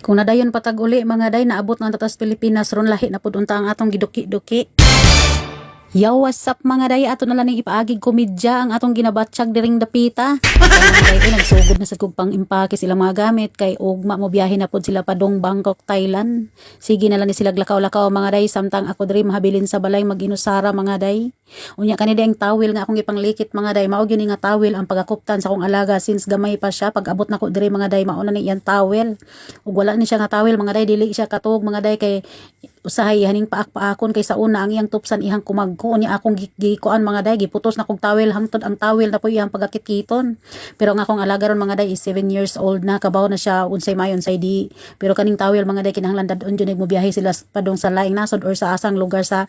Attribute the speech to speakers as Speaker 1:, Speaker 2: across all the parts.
Speaker 1: Kung nadayon patag uli mga day naabot ng tatas Pilipinas ron lahi na pud unta ang atong giduki-duki. Yo, what's up mga day? Ato na lang ning ipaagig komedya ang atong ginabatsyag diring dapita. Kaya mga day nagsugod na sa kugpang impake sila mga gamit kay ugma mo biyahe na pud sila padong Bangkok, Thailand. Sige na lang ni sila lakaw-lakaw mga day samtang ako diri mahabilin sa balay maginusara mga day. Unya kanina ang tawil nga akong ipanglikit mga day, mao gyud ni nga tawil ang pagakuptan sa akong alaga since gamay pa siya. Pag abot na ko diri mga day mauna ni iyang tawil. Ug wala ni siya nga tawil mga day, dili siya katug mga day kay usahay haning paak-paakon kay sa una ang iyang tupsan ihang kumagko ni akong gikuan mga day giputos na kog tawil hangtod ang tawil na po iyang pagakit-kiton. Pero ang akong alaga ron mga day is 7 years old na, kabaw na siya unsay mayon say di. Pero kaning tawil mga day kinahanglan dadon jud mo biyahe sila padong sa laing nasod or sa asang lugar sa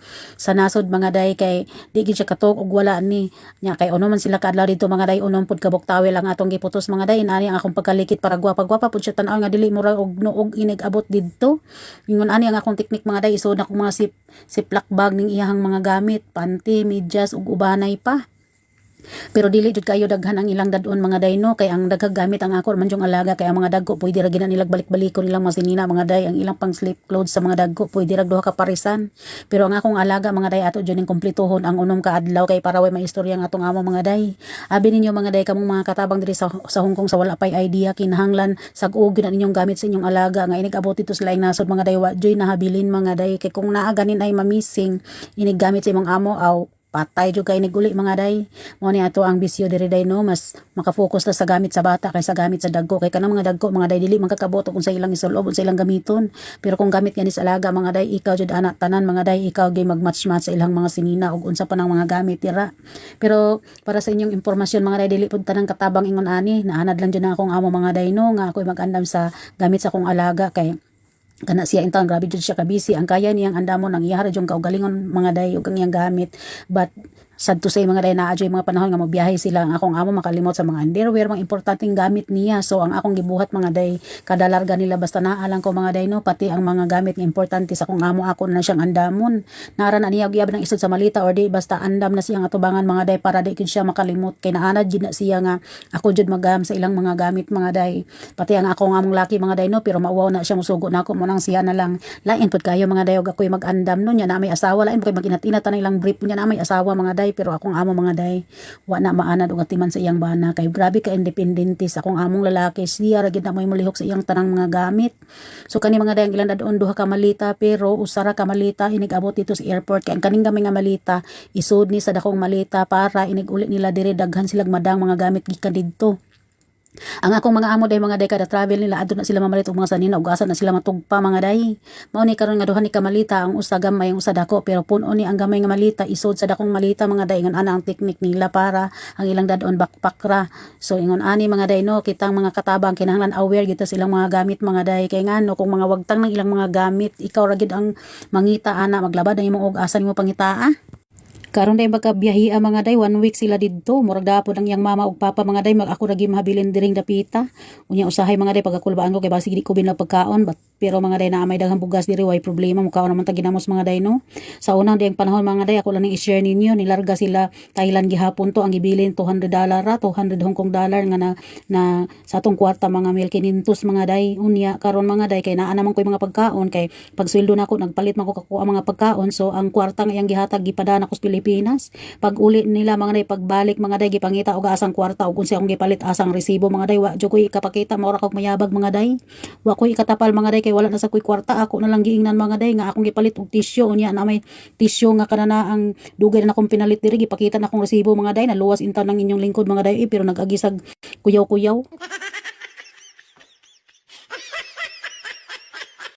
Speaker 1: nasod mga day kay di gid siya katok og wala ni nya kay uno man sila kaadlaw dito mga day unom pud kabok tawil ang atong giputos mga day ani ang akong pagkalikit para gwapa-gwapa pud siya tan-aw nga dili mura og nuog inig abot didto. Ingon ani ang akong teknik mga day isod na kong mga siplak bag ning iyahang mga gamit, panty, medyas ug ubanay pa. Pero dili jud kayo daghan ang ilang dadon mga day no kay ang daghang gamit ang ako man jung alaga kay ang mga dagko pwede ra gina nilag balik-balikon nilang mga sinina mga day, ang ilang pang sleep clothes sa mga dagko pwede ra duha ka parisan. Pero ang akong alaga mga day ato jud ning kumpletuhon ang unom ka adlaw kay para way maistorya ang atong amo mga day. Abi ninyo mga day kamong mga katabang diri sa Hong Kong sa wala pay idea kinahanglan sag-og gyud ang inyong gamit sa inyong alaga nga inig abot dito sa laing nasod mga day wa joy nahabilin mga day kay kung naa ganin ay mamising inig gamit sa imong amo aw patay jud kay niguli mga day. Mo ni ato ang bisyo diri day no, mas maka-focus na sa gamit sa bata kaysa gamit sa dagko kay kanang mga dagko mga day dili man kakabot kung sa ilang isulob sa ilang gamiton. Pero kung gamit nga ni sa alaga mga day ikaw jud ana tanan mga day ikaw gyud mag-match-match sa ilang mga sinina ug unsa pa nang mga gamit tira. Pero para sa inyong impormasyon mga day dili pud tanang katabang ingon ani, naanad lang jud na akong amo mga day no nga ako'y mag-andam sa gamit sa akong alaga kay kana siya intang grabe jud siya ka busy ang kaya niyang andamon ang iyahara jung kaugalingon mga day ug ang iyang gamit. But sad to say mga day naa joy mga panahon nga mobiyahe sila ang akong amo makalimot sa mga underwear mga importanteng gamit niya. So ang akong gibuhat mga day kada larga nila basta naa lang ko mga day no pati ang mga gamit nga importante sa akong amo ako na siyang andamon nara na niya gyud ng isod sa malita or di basta andam na siyang atubangan mga day para di gid siya makalimot kay naanad jud na siya nga ako jud magam sa ilang mga gamit mga day pati ang akong among laki mga day no pero mauwaw na siya musugo na ako mo nang siya na lang lain pud kayo mga day og ako'y mag-andam no nya na may asawa lain kay maginat-inat na ilang brief nya na may asawa mga day pero akong amo mga day wa na maanad og atiman sa iyang bana kay grabe ka independente sa akong among lalaki siya ra gid na may mulihok sa iyang tanang mga gamit. So kani mga day ang ilang dadon duha ka malita pero usara ka malita inig abot dito sa airport kay ang kaning gamay nga malita isud ni sa dakong malita para inig uli nila dire daghan silang madang mga gamit gikan didto. Ang akong mga amo day mga day kada travel nila adto na sila mamalit og mga sanina ug asa na sila matugpa mga day. Mao ni karon nga duha ni kamalita ang usa gamay ang usa dako pero puno ni ang gamay nga malita isod sa dakong malita mga day ingon ana ang teknik nila para ang ilang dadon backpack ra. So ingon ani mga day no kitang mga katabang kinahanglan aware gyud silang mga gamit mga day kay ngano kung mga wagtang ng ilang mga gamit ikaw ra gyud ang mangita ana maglabad ang imong og asa nimo pangitaa. Karon day magkabiyahe ang mga day 1 week sila didto murag dapod ang iyang mama ug papa mga day mag ako ra gyud mahabilin diring dapita unya usahay mga day pagakulbaan ko kay basig di ko binag pagkaon pero mga day na may daghang bugas diri way problema mukaon naman ta ginamos mga day no. Sa unang day ang panahon mga day ako lang ning i-share ninyo nilarga sila Thailand gihapon to ang gibilin $200 ra 200 Hong Kong dollar nga na sa atong kwarta mga 1,500 mga day unya karon mga day kay naa naman koy mga pagkaon kay pag sweldo nako nagpalit man ko kakuha mga pagkaon so ang kwarta nga iyang gihatag gipadana ko sa Pilipinas. Pag uli nila mga day pagbalik mga day gipangita og asang kwarta ug unsa akong gipalit asang resibo mga day wa jud koy ikapakita mao ra kog mayabag mga day wa koy ikatapal mga day kay wala na sa koy kwarta ako na lang giingnan mga day nga akong gipalit og tisyo unya na may tisyo nga kanana ang dugay na akong pinalit diri gipakita na akong resibo mga day naluwas intaw ng inyong lingkod mga day pero nag-agisag kuyaw-kuyaw.